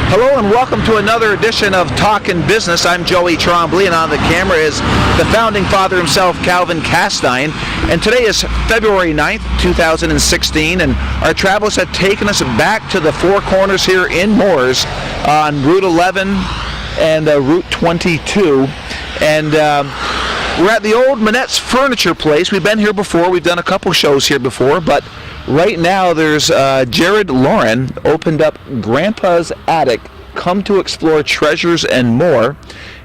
Hello and welcome to another edition of Talkin' Business. I'm Joey Trombley, and on the camera is the founding father himself, Calvin Castine. And today is February 9th, 2016, and our travels have taken us back to the Four Corners here in Mooers on Route 11 and Route 22. And we're at the old Manette's Furniture Place. We've been here before. We've done a couple shows here before, but right now there's Jared Laurin opened up Grandpa's Attic, come to explore treasures and more.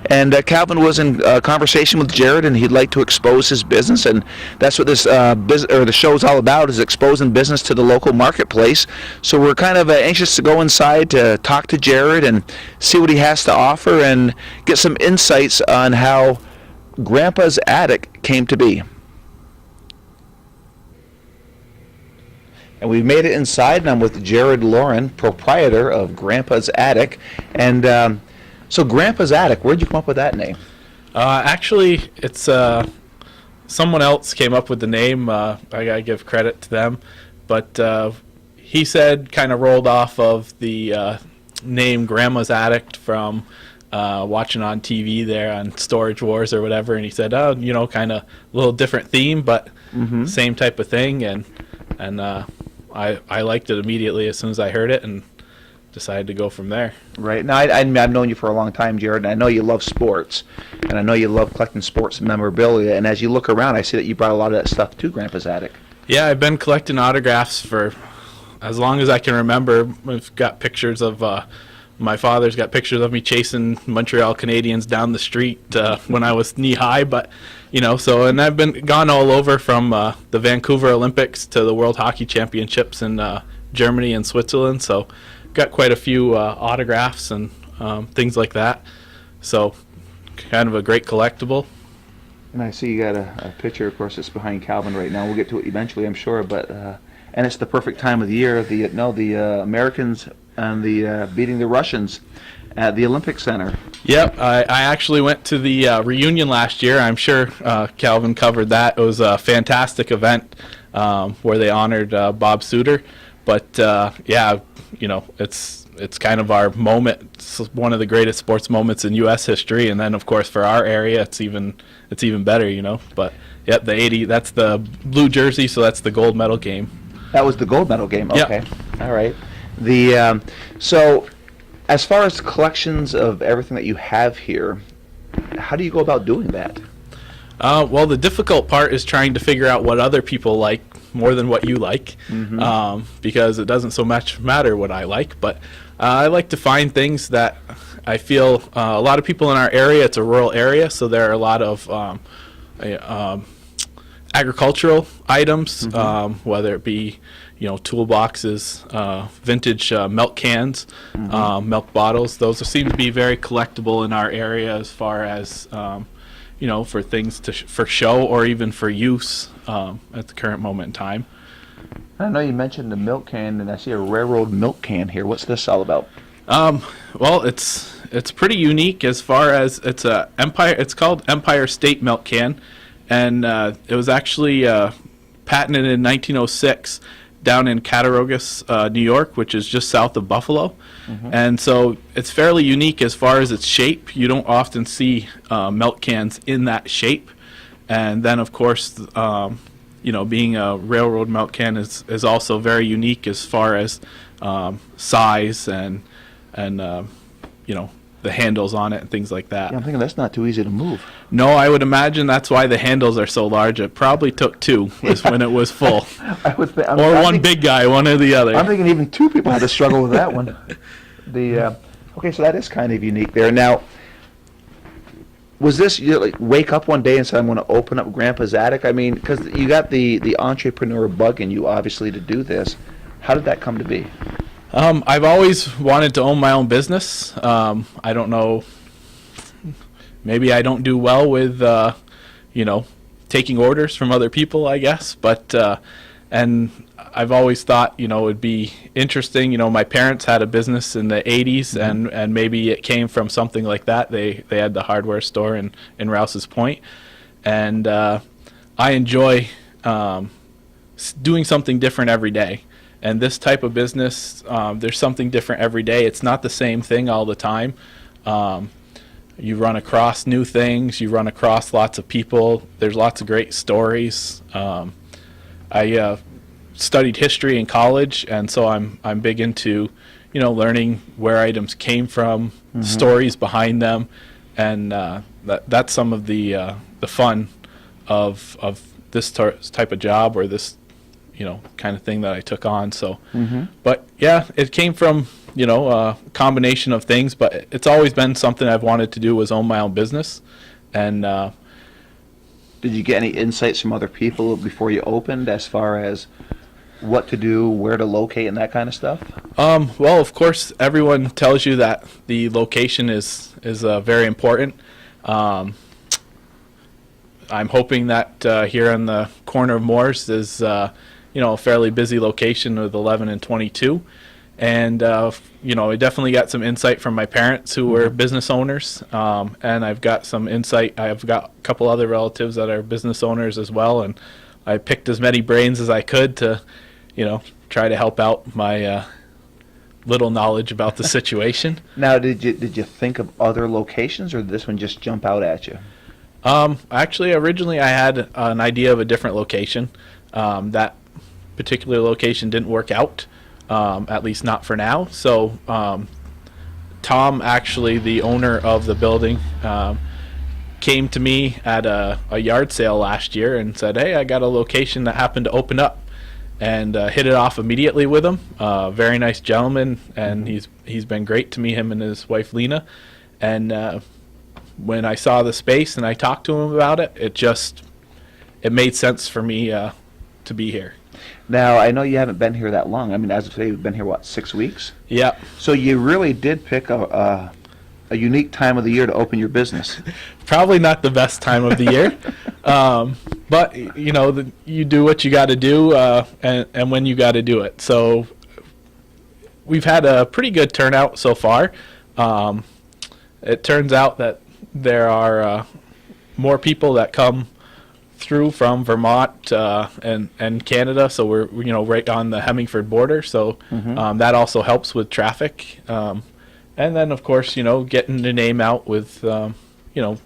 And Calvin was in conversation with Jared, and he'd like to expose his business, and that's what this the show's all about, is exposing business to the local marketplace. So we're kind of anxious to go inside to talk to Jared and see what he has to offer and get some insights on how Grandpa's Attic came to be. And we've made it inside, and I'm with Jared Laurin, proprietor of Grandpa's Attic. And so Grandpa's Attic, where'd you come up with that name? Actually, it's someone else came up with the name. I gotta give credit to them, but he said, kind of rolled off of the name Grandma's Attic from watching on TV there on Storage Wars or whatever, and he said, oh, you know, kind of a little different theme, but same type of thing, and I liked it immediately as soon as I heard it, and decided to go from there. Right. Now, I've known you for a long time, Jared, and I know you love sports, and I know you love collecting sports memorabilia, and as you look around, I see that you brought a lot of that stuff to Grandpa's Attic. Yeah, I've been collecting autographs for as long as I can remember. I've got pictures of my father's got pictures of me chasing Montreal Canadiens down the street when I was knee-high, but you know, so, and I've been gone all over from the Vancouver Olympics to the World Hockey Championships in Germany and Switzerland, so got quite a few autographs and things like that, so kind of a great collectible. And I see you got a picture, of course, that's behind Calvin right now. We'll get to it eventually, I'm sure, but and it's the perfect time of the year. The Americans and the beating the Russians at the Olympic Center. Yep, I actually went to the reunion last year. I'm sure Calvin covered that. It was a fantastic event where they honored Bob Suter. But yeah, you know, it's kind of our moment. It's one of the greatest sports moments in U.S. history, and then of course for our area, it's even better, you know. But yep, the 80. That's the blue jersey, so that's the gold medal game. That was the gold medal game. Okay, yep. All right. The so, as far as collections of everything that you have here, how do you go about doing that? Well, the difficult part is trying to figure out what other people like more than what you like, because it doesn't so much matter what I like, but I like to find things that I feel a lot of people in our area, it's a rural area, so there are a lot of agricultural items, whether it be, you know, toolboxes, vintage milk cans, milk bottles. Those seem to be very collectible in our area as far as, you know, for things for show or even for use at the current moment in time. I know you mentioned the milk can, and I see a railroad milk can here. What's this all about? Well, it's pretty unique as far as it's called Empire State Milk Can, and it was actually patented in 1906 down in Cattaraugus, New York, which is just south of Buffalo. And so it's fairly unique as far as its shape. You don't often see milk cans in that shape. And then, of course, you know, being a railroad milk can is also very unique as far as size and you know, the handles on it and things like that. Yeah, I'm thinking that's not too easy to move. No, I would imagine that's why the handles are so large. It probably took two when it was full. Or one big guy, one or the other. I'm thinking even two people had to struggle with that one. Okay, so that is kind of unique there. Now, was this, you like wake up one day and say, I'm going to open up Grandpa's Attic? I mean, because you got the entrepreneur bug in you, obviously, to do this. How did that come to be? I've always wanted to own my own business. I don't know, maybe I don't do well with, you know, taking orders from other people, I guess. But, and I've always thought, you know, it would be interesting. You know, my parents had a business in the 80s, and maybe it came from something like that. They had the hardware store in Rouse's Point. And I enjoy doing something different every day. And this type of business, there's something different every day. It's not the same thing all the time. You run across new things. You run across lots of people. There's lots of great stories. I studied history in college, and so I'm big into, learning where items came from, stories behind them, and that's some of the fun of this type of job, or this kind of thing that I took on. So, but yeah, it came from a combination of things, but it's always been something I've wanted to do, was own my own business. And did you get any insights from other people before you opened, as far as what to do, where to locate, and that kind of stuff? Well, of course, everyone tells you that the location is very important. I'm hoping that here on the corner of Mooers is a fairly busy location with 11 and 22. And I definitely got some insight from my parents, who were business owners, and I've got some insight. I've got a couple other relatives that are business owners as well, and I picked as many brains as I could to try to help out my little knowledge about the situation. Now, did you think of other locations, or did this one just jump out at you? Actually, originally I had an idea of a different location. That particular location didn't work out, at least not for now. So Tom, actually the owner of the building, came to me at a yard sale last year and said, "Hey, I got a location that happened to open up," and hit it off immediately with him. Very nice gentleman, and he's been great to me, him and his wife Lena. And when I saw the space and I talked to him about it, it made sense for me to be here. Now, I know you haven't been here that long. I mean, as of today, you've been here, 6 weeks? Yeah. So you really did pick a unique time of the year to open your business. Probably not the best time of the year, but you do what you got to do, and when you got to do it. So we've had a pretty good turnout so far. It turns out that there are more people that come through from Vermont and Canada, so we're right on the Hemingford border, so that also helps with traffic. And then, of course, getting the name out with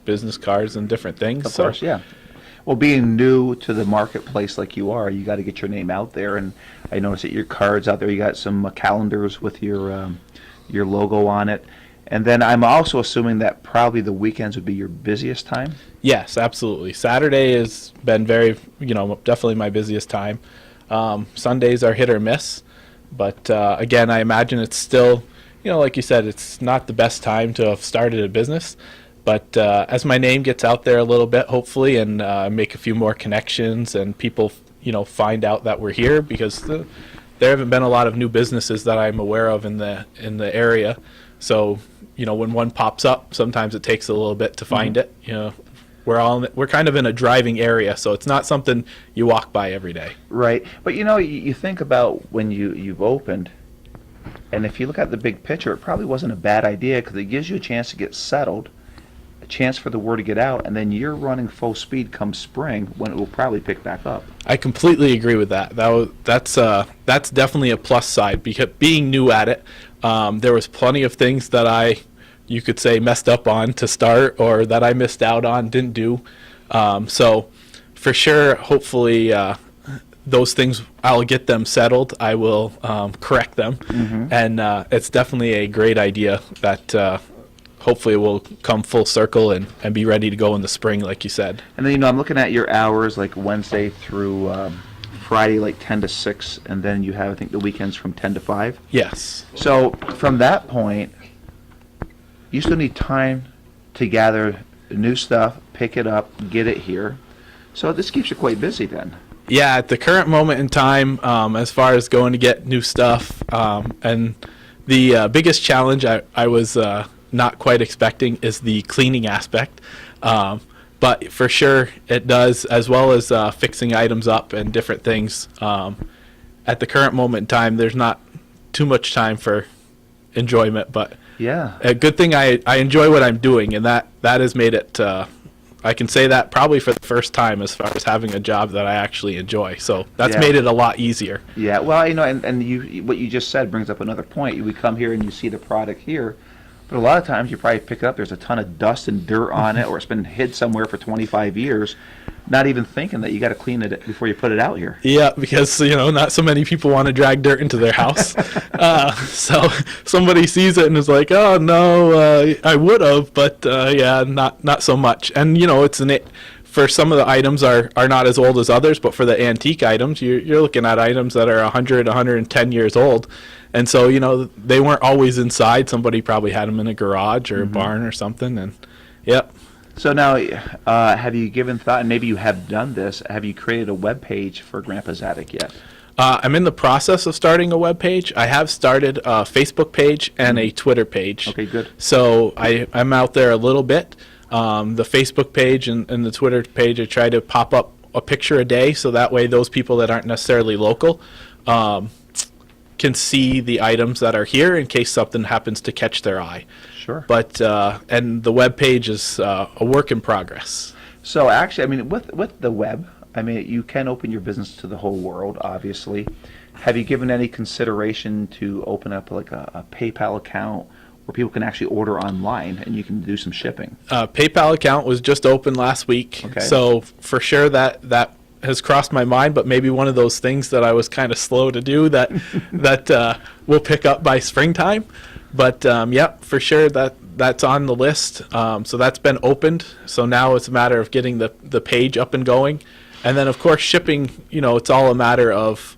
business cards and different things. Of course, yeah. Well, being new to the marketplace like you are, you got to get your name out there. And I noticed that your cards out there, you got some calendars with your logo on it. And then I'm also assuming that probably the weekends would be your busiest time? Yes, absolutely. Saturday has been very, definitely my busiest time. Sundays are hit or miss. But again, I imagine it's still, like you said, it's not the best time to have started a business. But as my name gets out there a little bit, hopefully, and make a few more connections, and people, find out that we're here, because there haven't been a lot of new businesses that I'm aware of in the area. So, when one pops up, sometimes it takes a little bit to find it. We're kind of in a driving area, so it's not something you walk by every day. Right. But you think about when you've opened, and if you look at the big picture, it probably wasn't a bad idea, because it gives you a chance to get settled, a chance for the word to get out, and then you're running full speed come spring, when it will probably pick back up. I completely agree with that. That's definitely a plus side, because being new at it, there was plenty of things that you could say messed up on to start, or that I missed out on, didn't do. So for sure, hopefully those things, I'll get them settled. I will correct them. And it's definitely a great idea that hopefully will come full circle and be ready to go in the spring, like you said. And then, I'm looking at your hours, like Wednesday through Friday, like 10 to 6, and then you have, I think, the weekends from 10 to 5. Yes. So from that point, you still need time to gather new stuff, pick it up, get it here. So this keeps you quite busy then. Yeah, at the current moment in time, as far as going to get new stuff, and the biggest challenge I was not quite expecting is the cleaning aspect. But for sure it does, as well as fixing items up and different things. At the current moment in time, there's not too much time for enjoyment, but yeah, a good thing I enjoy what I'm doing, and that has made it a I can say that probably for the first time as far as having a job that I actually enjoy. So that's Yeah. made it a lot easier. Yeah, well, you know, and you what you just said brings up another point. We come here and you see the product here, but a lot of times you probably pick it up, there's a ton of dust and dirt on it, or it's been hid somewhere for 25 years, not even thinking that you got to clean it before you put it out here. Yeah, because not so many people want to drag dirt into their house. So somebody sees it and is like, "Oh no, I would have, but yeah, not so much." And for some of the items are not as old as others, but for the antique items, you're looking at items that are 100, 110 years old. And so, they weren't always inside. Somebody probably had them in a garage or a barn or something. And, yep. So now, have you given thought, and maybe you have done this, have you created a web page for Grandpa's Attic yet? I'm in the process of starting a web page. I have started a Facebook page and a Twitter page. Okay, good. So I'm out there a little bit. The Facebook page and the Twitter page, I try to pop up a picture a day, so that way those people that aren't necessarily local can see the items that are here in case something happens to catch their eye. Sure. But and the web page is a work in progress. So actually, I mean, with the web, I mean, you can open your business to the whole world, obviously. Have you given any consideration to open up like a PayPal account where people can actually order online and you can do some shipping? PayPal account was just opened last week. Okay. So for sure that has crossed my mind, but maybe one of those things that I was kind of slow to do that we'll pick up by springtime. But yep, for sure that's on the list. So that's been opened. So now it's a matter of getting the page up and going. And then of course shipping, it's all a matter of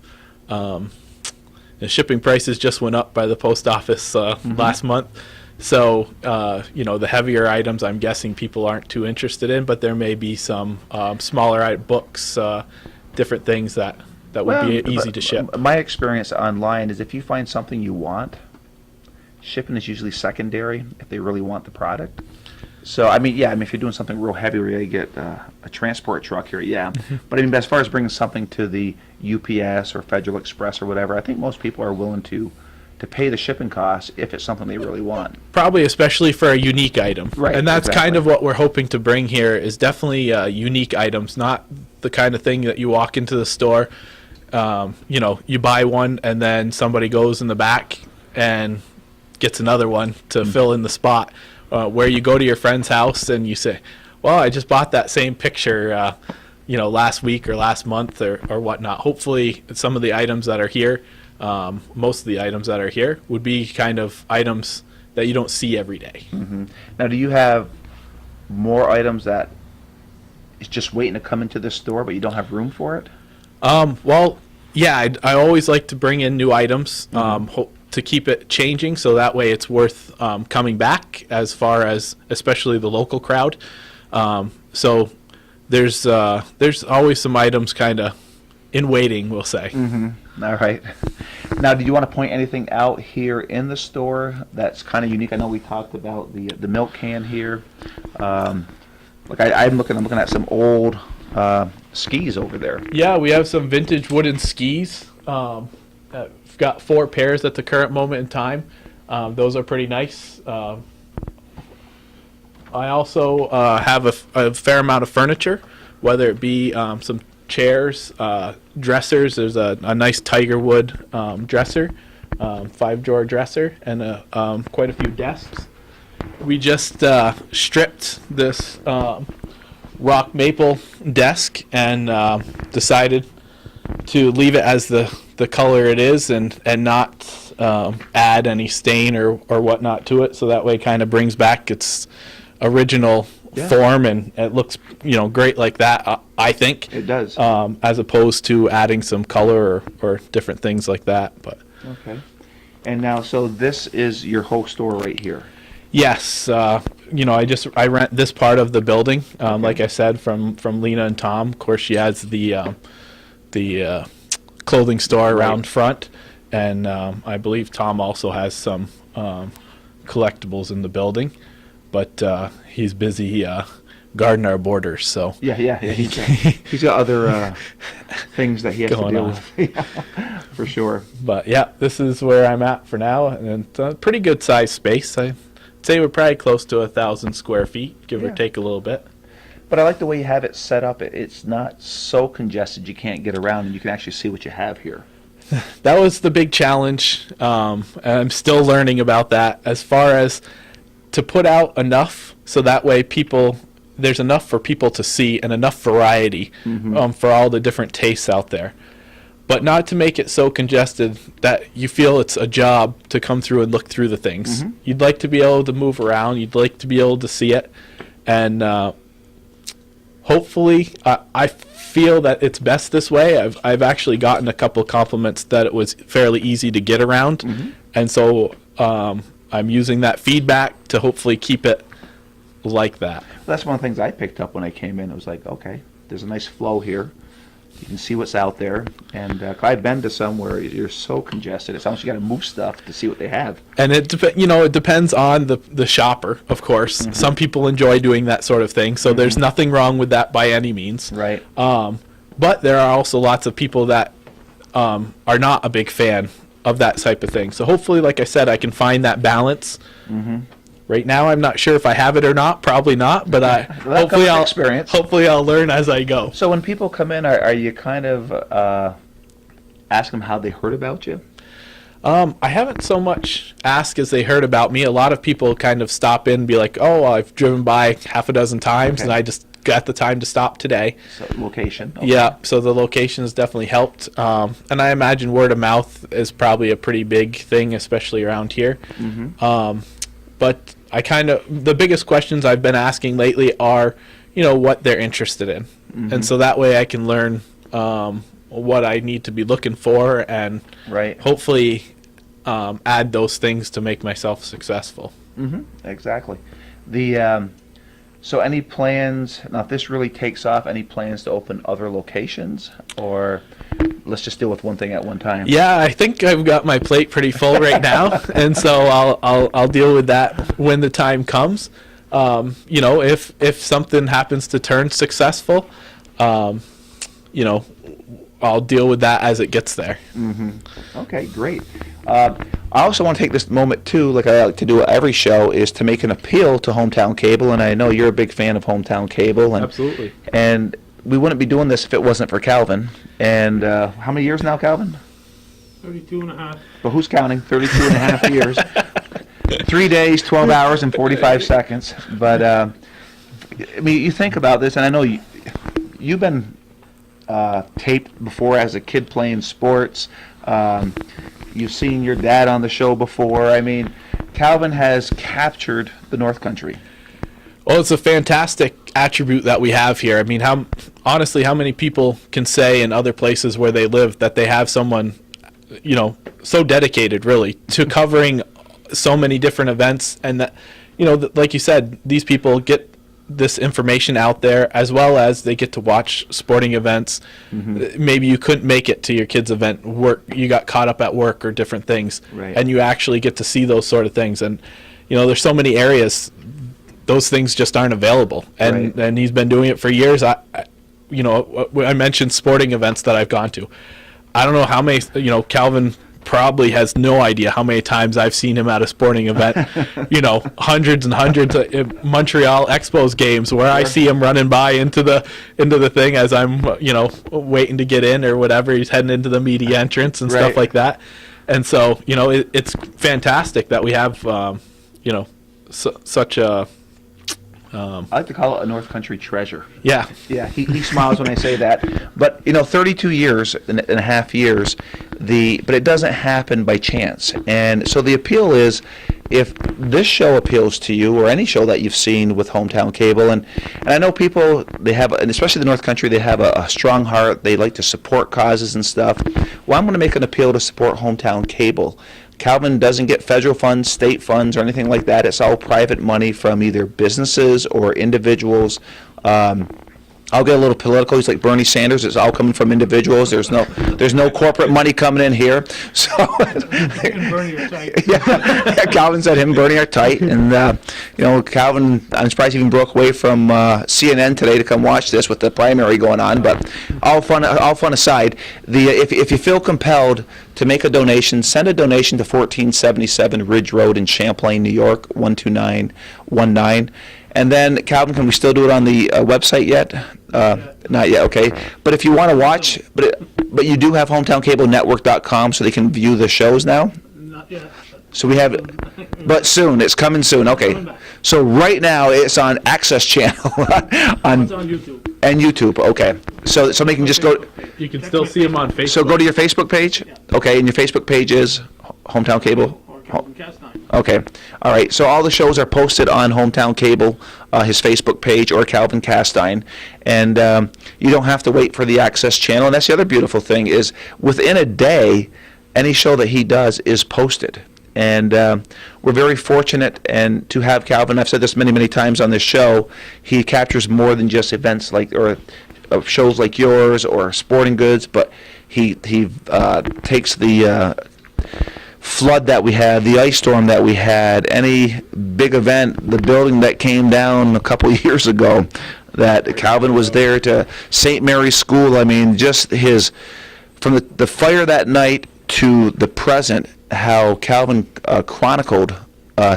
the shipping prices just went up by the post office last month. So, the heavier items, I'm guessing people aren't too interested in, but there may be some smaller books, different things that would be easy to ship. My experience online is if you find something you want, shipping is usually secondary if they really want the product. So, if you're doing something real heavy where you get a transport truck here, yeah. But as far as bringing something to the UPS or Federal Express or whatever, I think most people are willing to pay the shipping costs if it's something they really want. Probably especially for a unique item. Right, and that's exactly. kind of what we're hoping to bring here is definitely unique items, not the kind of thing that you walk into the store, you buy one and then somebody goes in the back and gets another one to fill in the spot. Where you go to your friend's house and you say, well, I just bought that same picture, last week or last month or whatnot. Hopefully some of the items that are here, most of the items that are here would be kind of items that you don't see every day. Mm-hmm. Now, do you have more items that is just waiting to come into the store, but you don't have room for it? Well, yeah, I always like to bring in new items to keep it changing, so that way it's worth coming back as far as especially the local crowd. So there's always some items kind of in waiting, we'll say. Mm-hmm. All right. Now, did you want to point anything out here in the store that's kind of unique? I know we talked about the milk can here. I'm looking at some old skis over there. Yeah, we have some vintage wooden skis. We've got 4 pairs at the current moment in time. Those are pretty nice. I also have a fair amount of furniture, whether it be some chairs, dressers. There's a nice tiger wood dresser, 5-drawer dresser, and quite a few desks. We just stripped this rock maple desk and decided to leave it as the color it is and not add any stain or whatnot to it, so that way it kind of brings back its original form and it looks great like that. I think It does. as opposed to adding some color or different things like that. But Okay. And now, so this is your whole store right here. yes, I rent this part of the building. Like I said, from Lena and Tom. Of course, she has the clothing store around front, and I believe Tom also has some collectibles in the building, but he's busy guarding our borders. So Yeah. He's got other things that he has to Going deal on. with. For sure. But yeah, this is where I'm at for now, and it's a pretty good sized space. I'd say we're probably close to 1,000 square feet, give or Yeah. take a little bit. But I like the way you have it set up. It's not so congested you can't get around, and you can actually see what you have here. That was the big challenge. And I'm still learning about that as far as to put out enough so that way there's enough for people to see and enough variety for all the different tastes out there. But not to make it so congested that you feel it's a job to come through and look through the things. You'd like to be able to move around. You'd like to be able to see it. And hopefully, I feel that it's best this way. I've actually gotten a couple of compliments that it was fairly easy to get around. And so I'm using that feedback to hopefully keep it like that. Well, that's one of the things I picked up when I came in. It was like, okay, there's a nice flow here. You can see what's out there, and I've been to some where you're so congested. It's almost you got to move stuff to see what they have. And it depends on the shopper, of course. Some people enjoy doing that sort of thing, so there's nothing wrong with that by any means. Right. But there are also lots of people that are not a big fan of that type of thing. So hopefully, like I said, I can find that balance. Right now, I'm not sure if I have it or not. Probably not, but hopefully I'll learn as I go. So when people come in, are you kind of ask them how they heard about you? I haven't so much asked as they heard about me. A lot of people kind of stop in and be like, "Oh, I've driven by half a dozen times, and I just got the time to stop today." So location. Okay. Yeah, so the location has definitely helped, and I imagine word of mouth is probably a pretty big thing, especially around here. But the biggest questions I've been asking lately are, what they're interested in. And so that way I can learn what I need to be looking for and hopefully add those things to make myself successful. Exactly. So any plans, now if this really takes off, any plans to open other locations, or let's just deal with one thing at one time? Yeah, I think I've got my plate pretty full right now, and so I'll deal with that when the time comes. If something happens to turn successful, I'll deal with that as it gets there. Okay, great. I also want to take this moment too, like I like to do at every show, is to make an appeal to Hometown Cable, and I know you're a big fan of Hometown Cable. And, absolutely. And we wouldn't be doing this if it wasn't for Calvin. And how many years now, Calvin? 32 and a half. But who's counting? 32 and a half years. 3 days, 12 hours, and 45 seconds. But, you think about this, and I know you've been taped before as a kid playing sports. You've seen your dad on the show before. Calvin has captured the North Country. Well, it's a fantastic attribute that we have here. How many people can say in other places where they live that they have someone, so dedicated really to covering so many different events, and that, like you said, these people get this information out there as well as they get to watch sporting events. Maybe you couldn't make it to your kid's event, you got caught up at work or different things, and you actually get to see those sort of things. And there's so many areas those things just aren't available, and he's been doing it for years. I mentioned sporting events that I've gone to. I don't know how many, Calvin probably has no idea how many times I've seen him at a sporting event, hundreds and hundreds of Montreal Expos games where I see him running by into the thing as I'm, waiting to get in or whatever. He's heading into the media entrance and stuff like that. And so, it's fantastic that we have, such a... I like to call it a North Country treasure. Yeah. Yeah, he smiles when I say that. But, 32 years and a half years, but it doesn't happen by chance. And so the appeal is, if this show appeals to you, or any show that you've seen with Hometown Cable, and I know people, they have, and especially the North Country, they have a strong heart. They like to support causes and stuff. Well, I'm going to make an appeal to support Hometown Cable. Calvin doesn't get federal funds, state funds, or anything like that. It's all private money from either businesses or individuals. I'll get a little political. He's like Bernie Sanders. It's all coming from individuals. There's no corporate money coming in here. So And Bernie are tight. yeah, Calvin said him and Bernie are tight, and Calvin, I'm surprised he even broke away from CNN today to come watch this with the primary going on. But all fun aside, if you feel compelled to make a donation, send a donation to 1477 Ridge Road in Champlain, New York, 12919. And then, Calvin, can we still do it on the website yet? Not yet, okay. But if you want to watch, but you do have HometownCableNetwork.com, so they can view the shows now? Not yet. So we have, but soon, it's coming soon, okay. So right now, it's on Access Channel It's on on YouTube. and YouTube, okay. So somebody can just go, You can still see them on Facebook. so go to your Facebook page? Okay, and your Facebook page is Hometown Cable? Or Calvin Castine. Okay, all right. So all the shows are posted on Hometown Cable, his Facebook page, or Calvin Castine, and you don't have to wait for the Access Channel. And that's the other beautiful thing is within a day, any show that he does is posted. And we're very fortunate and to have Calvin. I've said this many, many times on this show. He captures more than just events like or shows like yours or sporting goods, but he takes the flood that we had, the ice storm that we had, any big event, the building that came down a couple of years ago, that Calvin was there to St. Mary's School. I mean, just his, from the fire that night to the present, how Calvin chronicled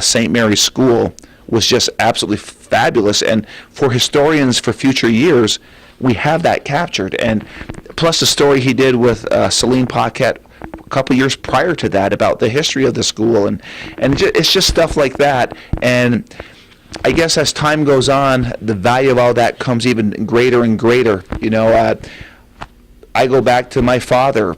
St. Mary's School was just absolutely fabulous. And for historians for future years, we have that captured. And plus the story he did with Celine Paquette a couple years prior to that about the history of the school, and it's just stuff like that. And I guess as time goes on, the value of all that comes even greater and greater. You know, I go back to my father,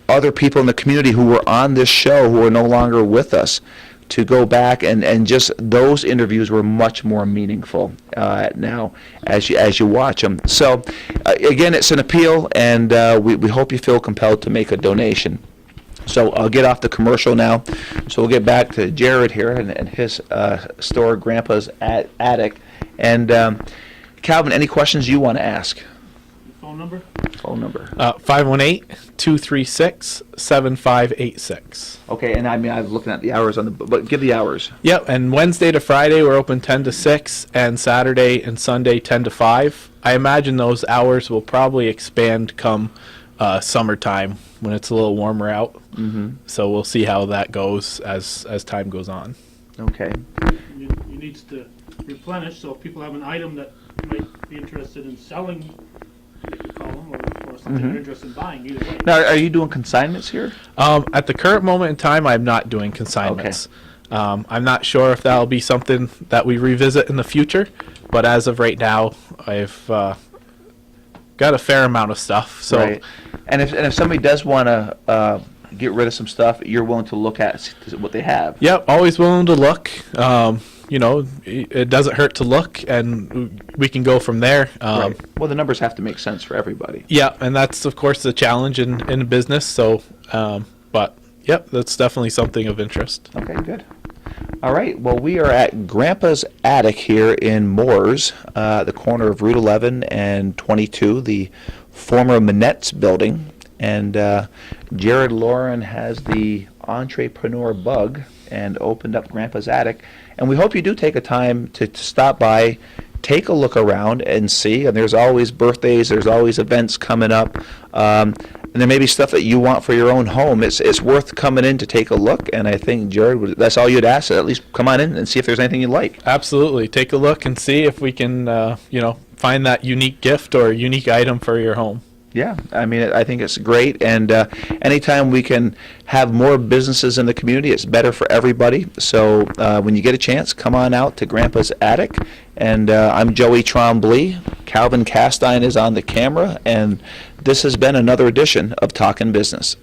other people in the community who were on this show who are no longer with us, to go back and just those interviews were much more meaningful now as you watch them. So again, it's an appeal, and we hope you feel compelled to make a donation. So I'll get off the commercial now. So we'll get back to Jared here and his store, Grandpa's Attic. And Calvin, any questions you want to ask? Phone number? Phone number. 518-236-7586. Okay, and I mean, I'm looking at the hours on the, but give the hours. Yep, and Wednesday to Friday we're open 10 to 6, and Saturday and Sunday 10 to 5. I imagine those hours will probably expand come summertime when it's a little warmer out. Mm-hmm. So we'll see how that goes as time goes on. Okay. You needs to replenish, so if people have an item that might be interested in selling, you could call them, or something they're interested in buying, either way. Now, are you doing consignments here? At the current moment in time, I'm not doing consignments. Okay. I'm not sure if that'll be something that we revisit in the future, but as of right now, I've got a fair amount of stuff. So, right. And if somebody does want to get rid of some stuff, you're willing to look at what they have. Yep, always willing to look. You know, it doesn't hurt to look, and we can go from there. Right. Well, the numbers have to make sense for everybody. Yeah, and that's, of course, the challenge in business. So, but, yep, that's definitely something of interest. Okay, good. All right. Well, we are at Grandpa's Attic here in Mooers, the corner of Route 11 and 22, the former Manette's building. And Jared Laurin has the entrepreneur bug and opened up Grandpa's Attic. And we hope you do take a time to stop by, take a look around and see. And there's always birthdays, there's always events coming up. And there may be stuff that you want for your own home. It's worth coming in to take a look. And I think, Jared, that's all you'd ask. At least come on in and see if there's anything you like. Absolutely. Take a look and see if we can, find that unique gift or unique item for your home. Yeah, I mean, I think it's great, and anytime we can have more businesses in the community, it's better for everybody. So when you get a chance, come on out to Grandpa's Attic, and I'm Joey Trombley. Calvin Castine is on the camera, and this has been another edition of Talkin' Business.